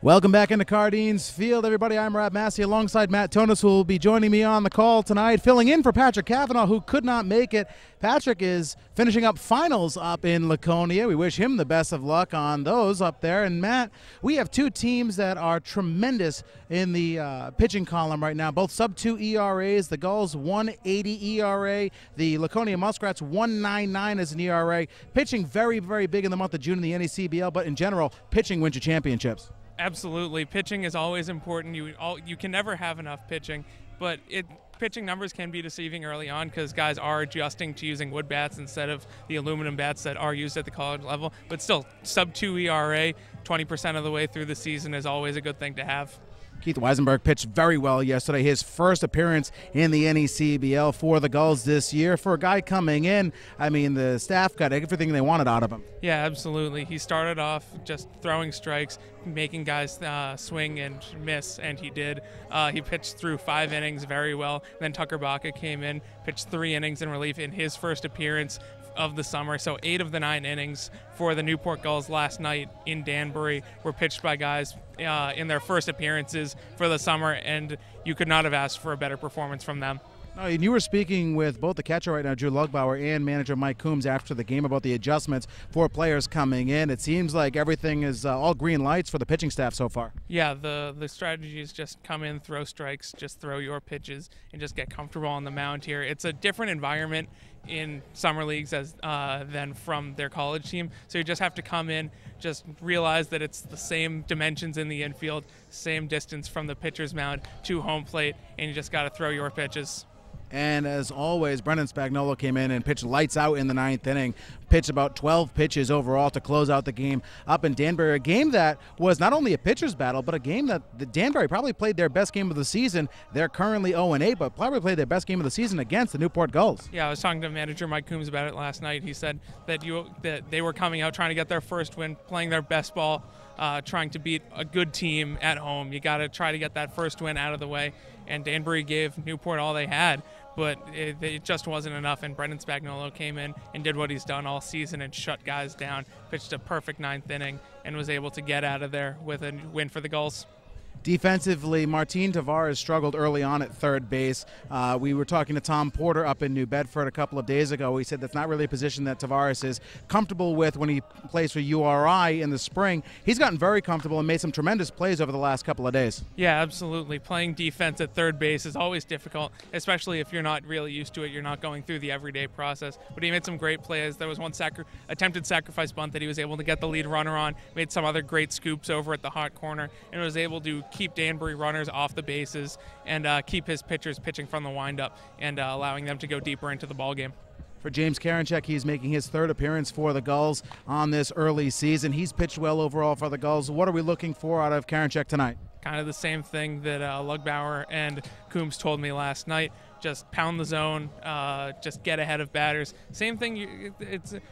Welcome back into Cardines Field, everybody. I'm Rob Massey alongside Matt Tonis, who will be joining me on the call tonight, filling in for Patrick Cavanaugh, who could not make it. Patrick is finishing up finals up in Laconia. We wish him the best of luck on those up there. And Matt, we have two teams that are tremendous in the pitching column right now, both sub-2 ERAs. The Gulls 1.80 ERA, the Laconia Muskrats 1.99 as an ERA. Pitching very, very big in the month of June in the NECBL, but in general, pitching wins you championships. Absolutely. Pitching is always important. You can never have enough pitching, but pitching numbers can be deceiving early on because guys are adjusting to using wood bats instead of the aluminum bats that are used at the college level. But still, sub-2 ERA, 20% of the way through the season is always a good thing to have. Keith Weisenberg pitched very well yesterday. His first appearance in the NECBL for the Gulls this year. For a guy coming in, I mean, the staff got everything they wanted out of him. Yeah, absolutely. He started off just throwing strikes, making guys swing and miss, and he did. He pitched through 5 innings very well. Then Tucker Baca came in, pitched 3 innings in relief in his first appearance of the summer. So 8 of the 9 innings for the Newport Gulls last night in Danbury were pitched by guys in their first appearances for the summer, and you could not have asked for a better performance from them. No, and you were speaking with both the catcher right now, Drew Lugbauer, and manager Mike Coombs after the game about the adjustments for players coming in. It seems like everything is all green lights for the pitching staff so far. Yeah, the strategy is just come in, throw strikes, just throw your pitches, and just get comfortable on the mound here. It's a different environment in summer leagues than from their college team. So you just have to come in, just realize that it's the same dimensions in the infield, same distance from the pitcher's mound to home plate, and you just got to throw your pitches. And as always, Brendan Spagnuolo came in and pitched lights out in the 9th inning, pitched about 12 pitches overall to close out the game up in Danbury. A game that was not only a pitcher's battle, but a game that the Danbury probably played their best game of the season. They're currently 0-8, but probably played their best game of the season against the Newport Gulls. Yeah, I was talking to manager Mike Coombs about it last night. He said that they were coming out trying to get their first win, playing their best ball, trying to beat a good team at home. You got to try to get that first win out of the way, and Danbury gave Newport all they had. But it just wasn't enough, and Brendan Spagnuolo came in and did what he's done all season and shut guys down, pitched a perfect 9th inning, and was able to get out of there with a win for the Gulls. Defensively, Martin Tavares struggled early on at third base. We were talking to Tom Porter up in New Bedford a couple of days ago. He said that's not really a position that Tavares is comfortable with when he plays for URI in the spring. He's gotten very comfortable and made some tremendous plays over the last couple of days. Yeah, absolutely. Playing defense at third base is always difficult, especially if you're not really used to it. You're not going through the everyday process. But he made some great plays. There was one attempted sacrifice bunt that he was able to get the lead runner on, made some other great scoops over at the hot corner, and was able to keep Danbury runners off the bases and keep his pitchers pitching from the windup and allowing them to go deeper into the ball game. For James Karinchak, he's making his 3rd appearance for the Gulls on this early season. He's pitched well overall for the Gulls. What are we looking for out of Karinchak tonight? Kind of the same thing that Lugbauer and Coombs told me last night. Just pound the zone, just get ahead of batters. Same thing.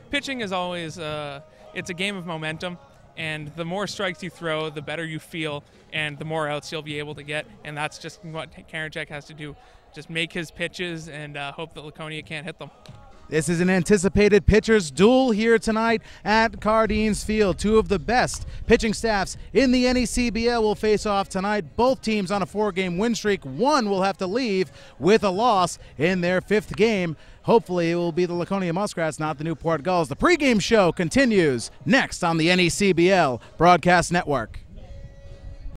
Pitching is always it's a game of momentum. And the more strikes you throw, the better you feel, and the more outs you'll be able to get. And that's just what Karinchak has to do. Just make his pitches and hope that Laconia can't hit them. This is an anticipated pitcher's duel here tonight at Cardines Field. Two of the best pitching staffs in the NECBL will face off tonight. Both teams on a 4-game win streak. One will have to leave with a loss in their 5th game. Hopefully it will be the Laconia Muskrats, not the Newport Gulls. The pregame show continues next on the NECBL Broadcast Network.